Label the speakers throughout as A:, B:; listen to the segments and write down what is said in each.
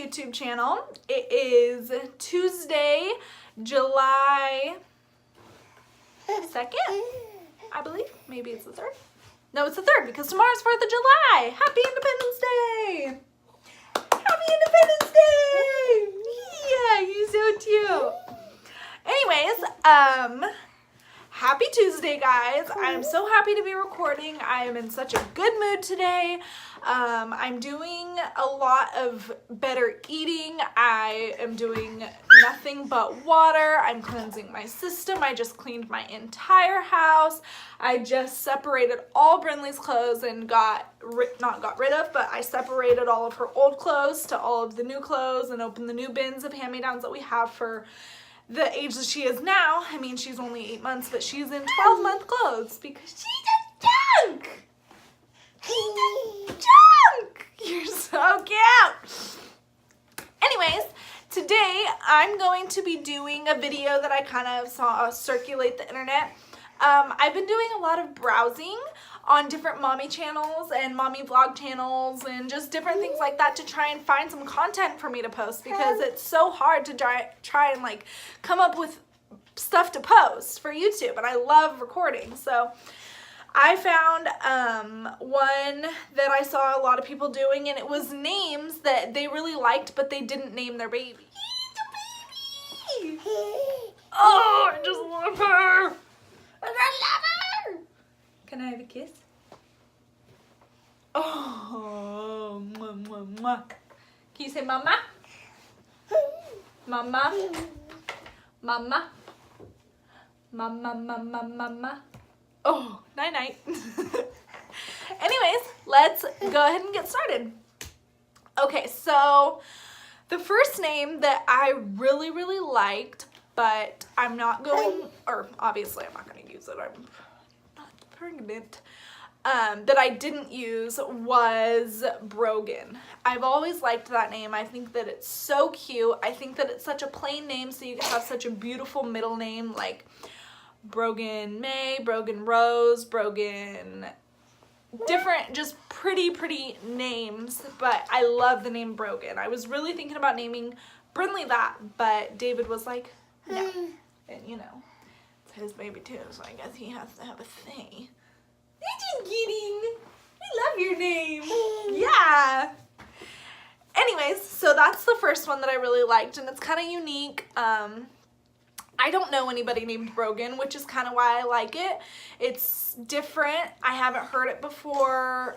A: YouTube channel. It is Tuesday, July 2nd, I believe. Maybe it's the 3rd. No, it's the 3rd because tomorrow's 4th of July. Happy Independence Day! Happy Independence Day! Yeah, you're so cute. Anyways, happy Tuesday, guys. I'm so happy to be recording. I am in such a good mood today. I'm doing a lot of better eating. I am doing nothing but water. I'm cleansing my system. I just cleaned my entire house. I just separated all Brenly's clothes and not got rid of, but I separated all of her old clothes to all of the new clothes and opened the new bins of hand-me-downs that we have for the age that she is now. I mean, she's only 8 months, but she's in 12-month clothes because she's a junk. She's a junk. You're so cute. Anyways, today I'm going to be doing a video that I kind of saw circulate the internet. I've been doing a lot of browsing on different mommy channels and mommy vlog channels and just different things like that to try and find some content for me to post because it's so hard to try and like come up with stuff to post for YouTube, and I love recording. So I found one that I saw a lot of people doing, and it was names that they really liked but they didn't name their baby. He's a baby! Oh, I just love her! I love her! Can I have a kiss? Oh, mwah, mwah, mwah. Can you say mama? Mama? Mama? Mama, mama, mama. Oh, night night. Anyways, let's go ahead and get started. Okay, so the first name that I really, really liked, but I'm not going, or obviously I'm not going to use it, I'm not pregnant, that I didn't use was Brogan. I've always liked that name. I think that it's so cute. I think that it's such a plain name, so you can have such a beautiful middle name like Brogan May, Brogan Rose, Brogan, different, just pretty names, but I love the name Brogan. I was really thinking about naming Brenly that, but David was like, no. And you know, it's his baby too, so I guess he has to have a say. You're just kidding. I love your name. Yeah. Anyways, so that's the first one that I really liked, and it's kind of unique. I don't know anybody named Brogan, which is kind of why I like it. It's different. I haven't heard it before,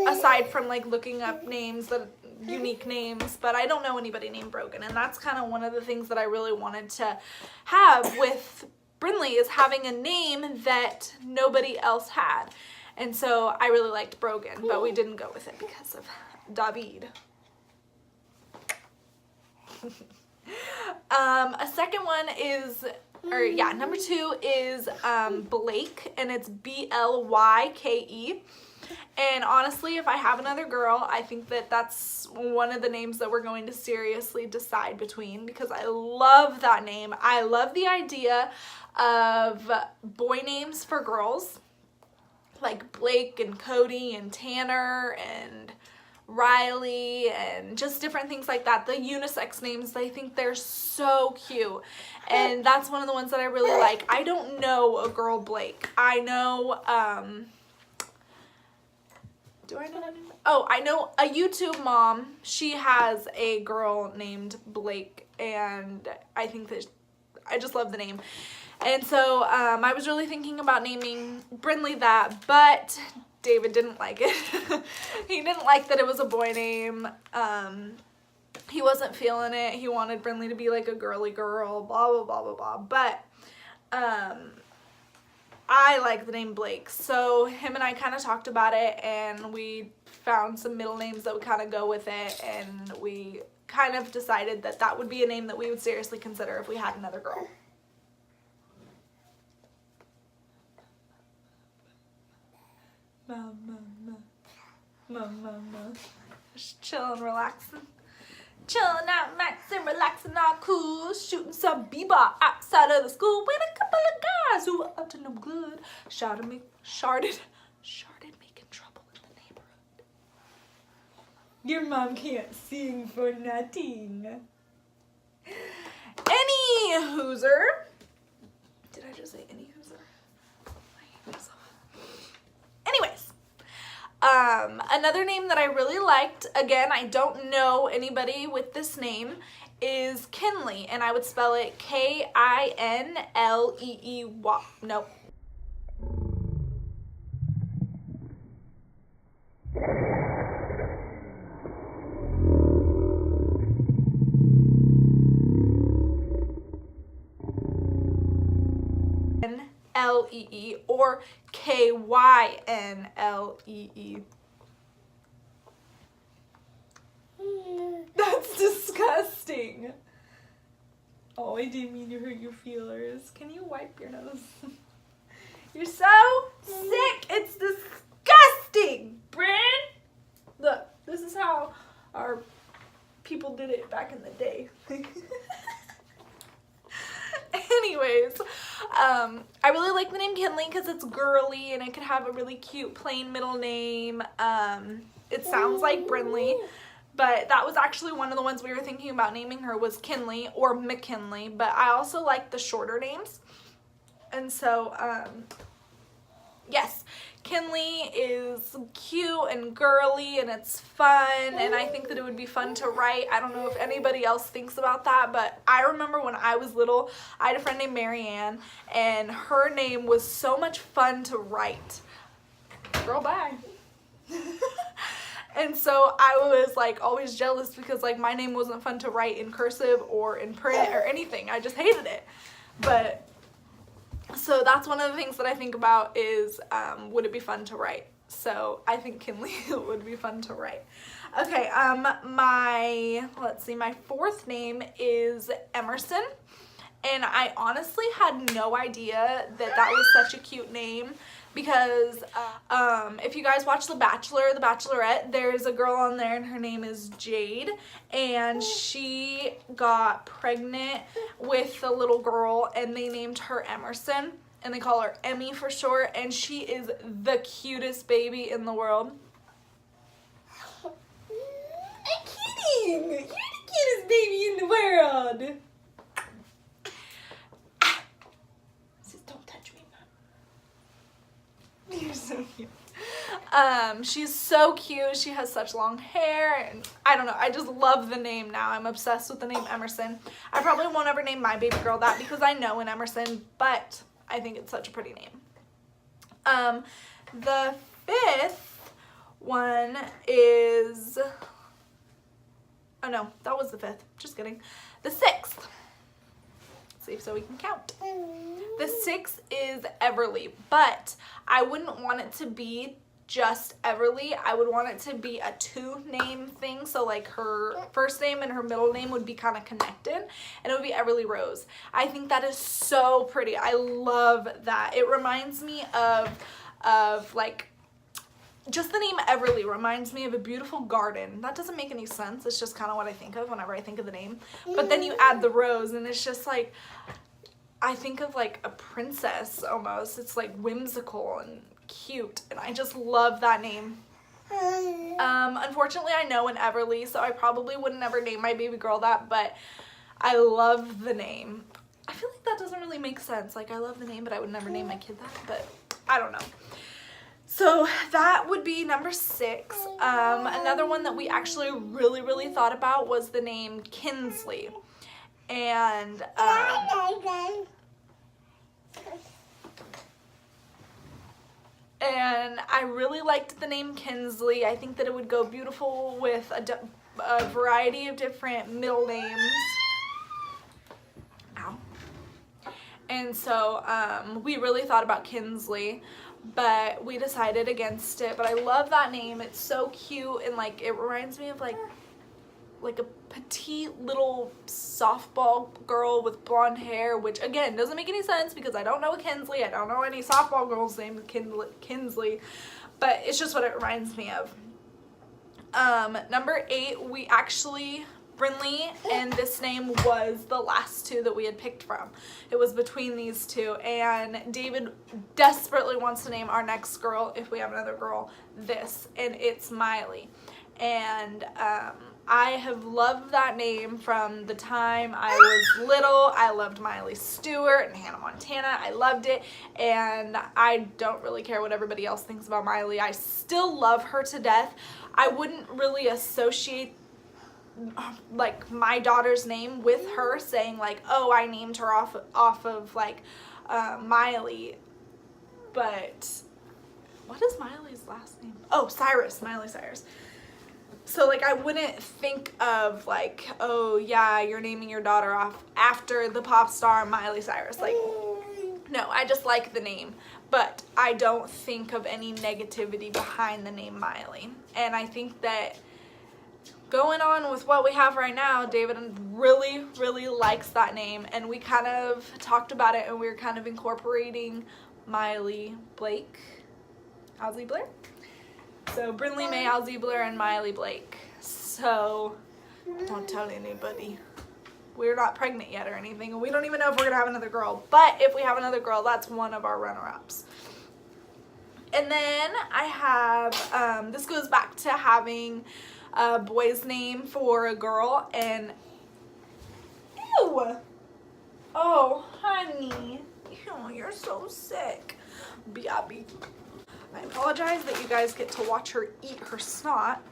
A: aside from like looking up names, that unique names, but I don't know anybody named Brogan, and that's kind of one of the things that I really wanted to have with Brenly, is having a name that nobody else had. And so I really liked Brogan, but we didn't go with it because of David. A second one is, number 2 is Blake, and it's B-L-Y-K-E. And honestly, if I have another girl, I think that that's one of the names that we're going to seriously decide between, because I love that name. I love the idea of boy names for girls, like Blake and Cody and Tanner and Riley and just different things like that. The unisex names, I think they're so cute, and that's one of the ones that I really like. I don't know a girl Blake. I know do I know? Oh, I know a YouTube mom. She has a girl named Blake, and I think that I just love the name. And so I was really thinking about naming Brenly that, but David didn't like it. He didn't like that it was a boy name. He wasn't feeling it. He wanted Brenly to be like a girly girl, blah, blah, blah, blah, blah. But I like the name Blake. So him and I kind of talked about it, and we found some middle names that would kind of go with it, and we kind of decided that that would be a name that we would seriously consider if we had another girl. Mama. Just chilling, relaxing. Chilling out, maxing, relaxing, all cool. Shooting some bebop outside of the school with a couple of guys who were up to no good. Sharded making trouble in the neighborhood. Your mom can't sing for nothing. Any hooser. Did I just say any hooser? I hate myself. Anyways, another name that I really liked, again, I don't know anybody with this name, is Kinley, and I would spell it Kinlee. Nope. L-E-E or K-Y-N-L-E-E. That's disgusting. Oh, I didn't mean to hurt your feelers. Can you wipe your nose? You're so sick. It's disgusting. Bren, look, this is how our people did it back in the day. Anyways, I really like the name Kinley because it's girly and it could have a really cute plain middle name. It sounds like Brenly, but that was actually one of the ones we were thinking about naming her was Kinley or McKinley, but I also like the shorter names. And so, yes, Kinley is cute and girly and it's fun, and I think that it would be fun to write. I don't know if anybody else thinks about that, but I remember when I was little, I had a friend named Marianne, and her name was so much fun to write. Girl, bye. And so I was like always jealous because like my name wasn't fun to write in cursive or in print or anything. I just hated it. But so that's one of the things that I think about is would it be fun to write? So I think Kinley would be fun to write. Okay, my fourth name is Emerson. And I honestly had no idea that that was such a cute name because if you guys watch The Bachelor, The Bachelorette, there's a girl on there and her name is Jade, and she got pregnant with a little girl and they named her Emerson, and they call her Emmy for short, and she is the cutest baby in the world. I'm kidding! You're the cutest baby in the world! You're so cute. She's so cute. She has such long hair, and I don't know. I just love the name now. I'm obsessed with the name Emerson. I probably won't ever name my baby girl that because I know an Emerson, but I think it's such a pretty name. The fifth one is, oh no, that was the fifth. Just kidding. The sixth. See, so we can count. The sixth is Everly, but I wouldn't want it to be just Everly. I would want it to be a two-name thing, so like her first name and her middle name would be kind of connected, and it would be Everly Rose. I think that is so pretty. I love that. It reminds me of like, just the name Everly reminds me of a beautiful garden. That doesn't make any sense. It's just kind of what I think of whenever I think of the name. But then you add the rose and it's just like, I think of like a princess almost. It's like whimsical and cute, and I just love that name. Unfortunately, I know an Everly, so I probably wouldn't ever name my baby girl that, but I love the name. I feel like that doesn't really make sense. Like, I love the name, but I would never name my kid that, but I don't know. So that would be number 6. Another one that we actually really thought about was the name Kinsley. And I really liked the name Kinsley. I think that it would go beautiful with a variety of different middle names. Ow. And so we really thought about Kinsley, but we decided against it. But I love that name. It's so cute, and like it reminds me of like a petite little softball girl with blonde hair, which again doesn't make any sense because I don't know a Kinsley. I don't know any softball girls named Kinsley, but it's just what it reminds me of. Number 8, we actually, Brenly and this name was the last 2 that we had picked from. It was between these 2, and David desperately wants to name our next girl, if we have another girl, this, and it's Miley. and I have loved that name from the time I was little. I loved Miley Stewart and Hannah Montana. I loved it, and I don't really care what everybody else thinks about Miley. I still love her to death. I wouldn't really associate like my daughter's name with her, saying like, oh, I named her off of like Miley. But what is Miley's last name? Oh, Cyrus, Miley Cyrus. So like I wouldn't think of like, oh yeah, you're naming your daughter off after the pop star Miley Cyrus. Like, no, I just like the name, but I don't think of any negativity behind the name Miley. And I think that going on with what we have right now, David really, really likes that name, and we kind of talked about it, and we were kind of incorporating Miley Blake, Ozzie Blair. So Brenly May Alziebler and Miley Blake. So don't tell anybody. We're not pregnant yet or anything, and we don't even know if we're gonna have another girl. But if we have another girl, that's one of our runner-ups. And then I have, this goes back to having a boy's name for a girl, and ew! Oh, honey. Ew, you're so sick. Biabi. I apologize that you guys get to watch her eat her snot.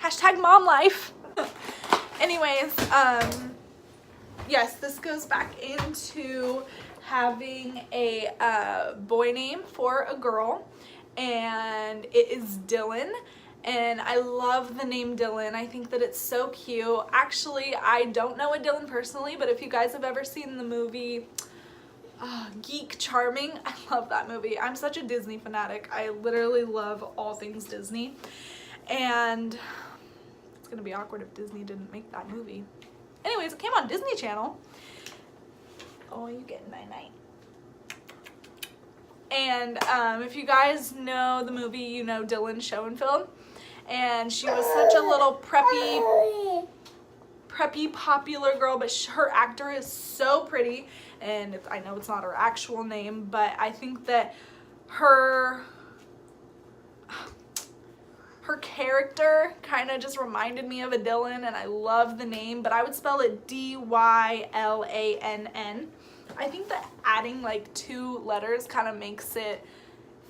A: Hashtag mom life. Anyways, yes, this goes back into having a boy name for a girl, and it is Dylan. And I love the name Dylan. I think that it's so cute. Actually, I don't know a Dylan personally, but if you guys have ever seen the movie Geek Charming, I love that movie. I'm such a Disney fanatic. I literally love all things Disney. And it's gonna be awkward if Disney didn't make that movie. Anyways, it came on Disney Channel. Oh, you getting night-night. And if you guys know the movie, you know Dylan Schoenfeld. And she was such a little preppy popular girl, but her actor is so pretty. And I know it's not her actual name, but I think that her character kind of just reminded me of a Dylan, and I love the name, but I would spell it D-Y-L-A-N-N. I think that adding like 2 letters kind of makes it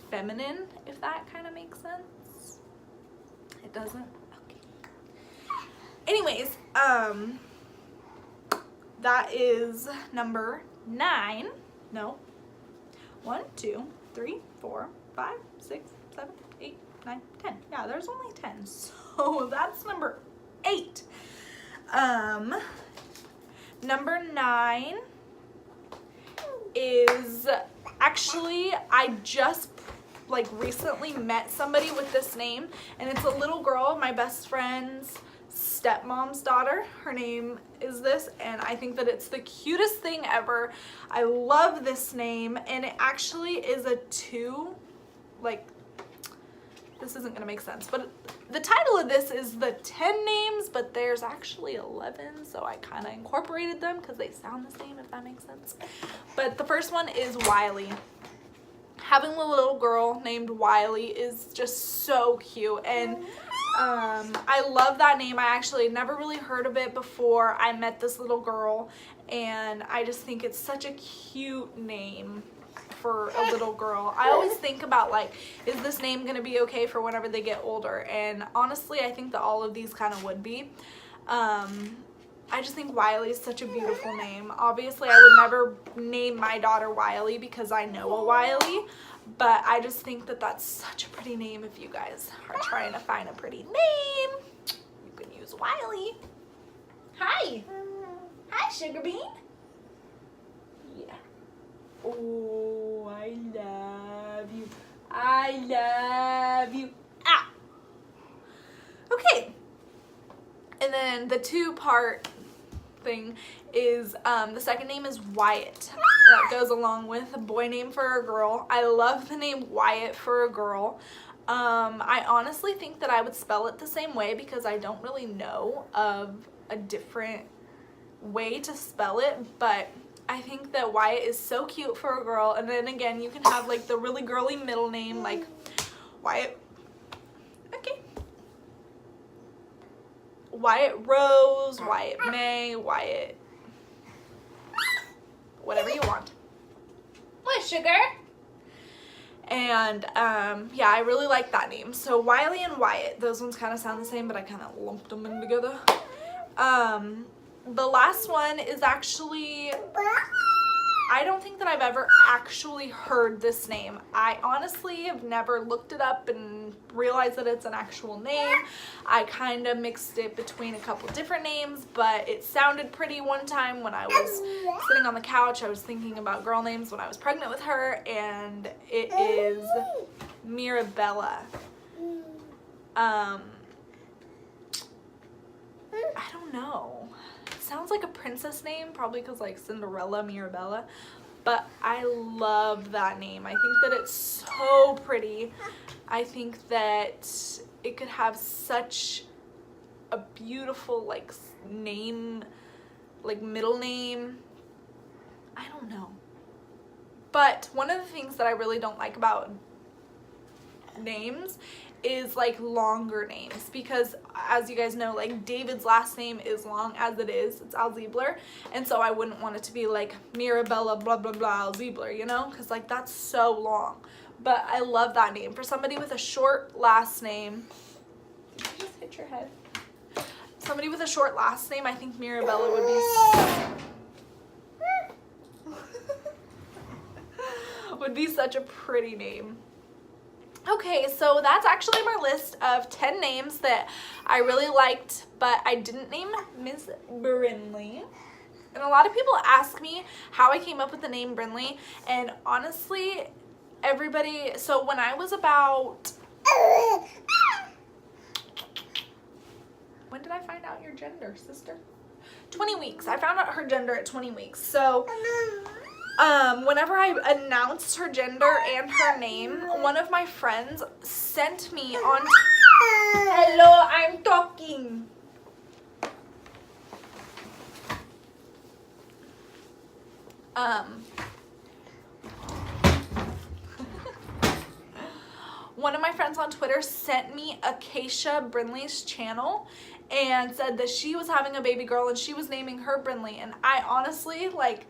A: feminine, if that kind of makes sense. It doesn't? Okay. Anyways, that is number 9. No. 1, 2, 3, 4, 5, 6, 7, 8, 9, 10. Yeah, there's only 10. So that's number 8. Number 9 is actually, I just like recently met somebody with this name, and it's a little girl, my best friend's stepmom's daughter. Her name is this, and I think that it's the cutest thing ever. I love this name, and it actually is a 2, like, this isn't gonna make sense, but the title of this is the 10 names, but there's actually 11, so I kind of incorporated them because they sound the same, if that makes sense. But the first one is Wiley. Having a little girl named Wiley is just so cute, and I love that name. I actually never really heard of it before I met this little girl, and I just think it's such a cute name for a little girl. I always think about like, is this name gonna be okay for whenever they get older? And honestly, I think that all of these kind of would be. I just think Wiley is such a beautiful name. Obviously, I would never name my daughter Wiley because I know a Wiley, but I just think that that's such a pretty name. If you guys are trying to find a pretty name, you can use Wiley. Hi. Hi, Sugar Bean. Yeah. Oh, I love you. I love you. Ah. Okay. And then the 2-part thing is the second name is Wyatt. That goes along with a boy name for a girl. I love the name Wyatt for a girl. I honestly think that I would spell it the same way because I don't really know of a different way to spell it, but I think that Wyatt is so cute for a girl. And then again, you can have like the really girly middle name like Wyatt. Okay. Wyatt Rose, Wyatt May, Wyatt, whatever you want. What, sugar? And yeah, I really like that name. So Wiley and Wyatt, those ones kind of sound the same, but I kind of lumped them in together. The last one is actually, I don't think that I've ever actually heard this name. I honestly have never looked it up and realized that it's an actual name. I kind of mixed it between a couple different names, but it sounded pretty one time when I was sitting on the couch. I was thinking about girl names when I was pregnant with her, and it is Mirabella. I don't know. Sounds like a princess name, probably because like Cinderella, Mirabella, but I love that name. I think that it's so pretty. I think that it could have such a beautiful like name, like middle name. I don't know. But one of the things that I really don't like about names is like longer names, because as you guys know, like David's last name is long as it is. It's Alzebler, and so I wouldn't want it to be like Mirabella blah blah blah Alzebler, you know, because like that's so long. But I love that name for somebody with a short last name. Did you just hit your head? Somebody with a short last name, I think Mirabella would be such a pretty name. Okay, so that's actually my list of 10 names that I really liked, but I didn't name Miss Brenly. And a lot of people ask me how I came up with the name Brenly, and honestly, everybody, so when I was about, when did I find out your gender, sister? 20 weeks. I found out her gender at 20 weeks. So whenever I announced her gender and her name, one of my friends sent me on, hello, I'm talking. One of my friends on Twitter sent me Acacia Brenly's channel and said that she was having a baby girl and she was naming her Brenly. And I honestly, like,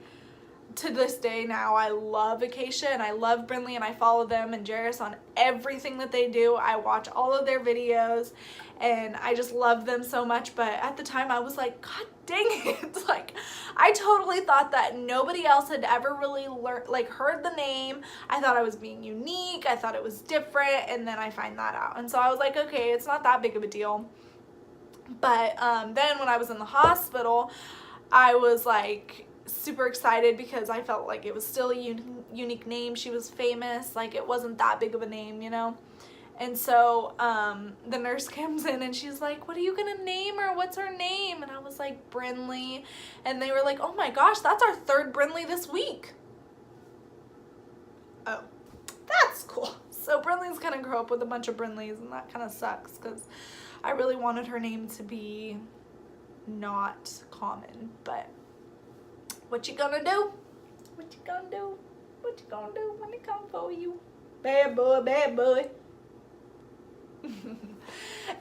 A: to this day now, I love Acacia and I love Brenly, and I follow them and Jairus on everything that they do. I watch all of their videos and I just love them so much. But at the time I was like, God dang it. Like, I totally thought that nobody else had ever really heard the name. I thought I was being unique. I thought it was different, and then I find that out. And so I was like, okay, it's not that big of a deal. But then when I was in the hospital, I was like super excited because I felt like it was still a unique name. She was famous. Like, it wasn't that big of a name, you know? And so the nurse comes in and she's like, what are you gonna name her? What's her name? And I was like, Brenly. And they were like, oh my gosh, that's our third Brenly this week. Oh, that's cool. So Brenly's gonna grow up with a bunch of Brenlys, and that kind of sucks because I really wanted her name to be not common. But what you gonna do? What you gonna do? What you gonna do when they come for you? Bad boy, bad boy.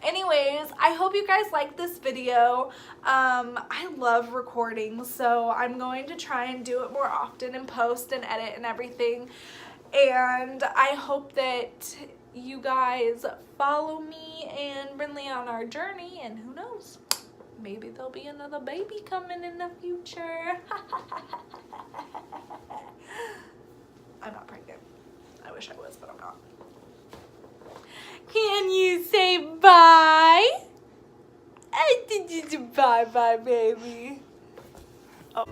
A: Anyways, I hope you guys like this video. I love recording, so I'm going to try and do it more often and post and edit and everything. And I hope that you guys follow me and Brenly on our journey, and who knows, maybe there'll be another baby coming in the future. I'm not pregnant. I wish I was, but I'm not. Can you say bye? I did you bye-bye, baby. Oh.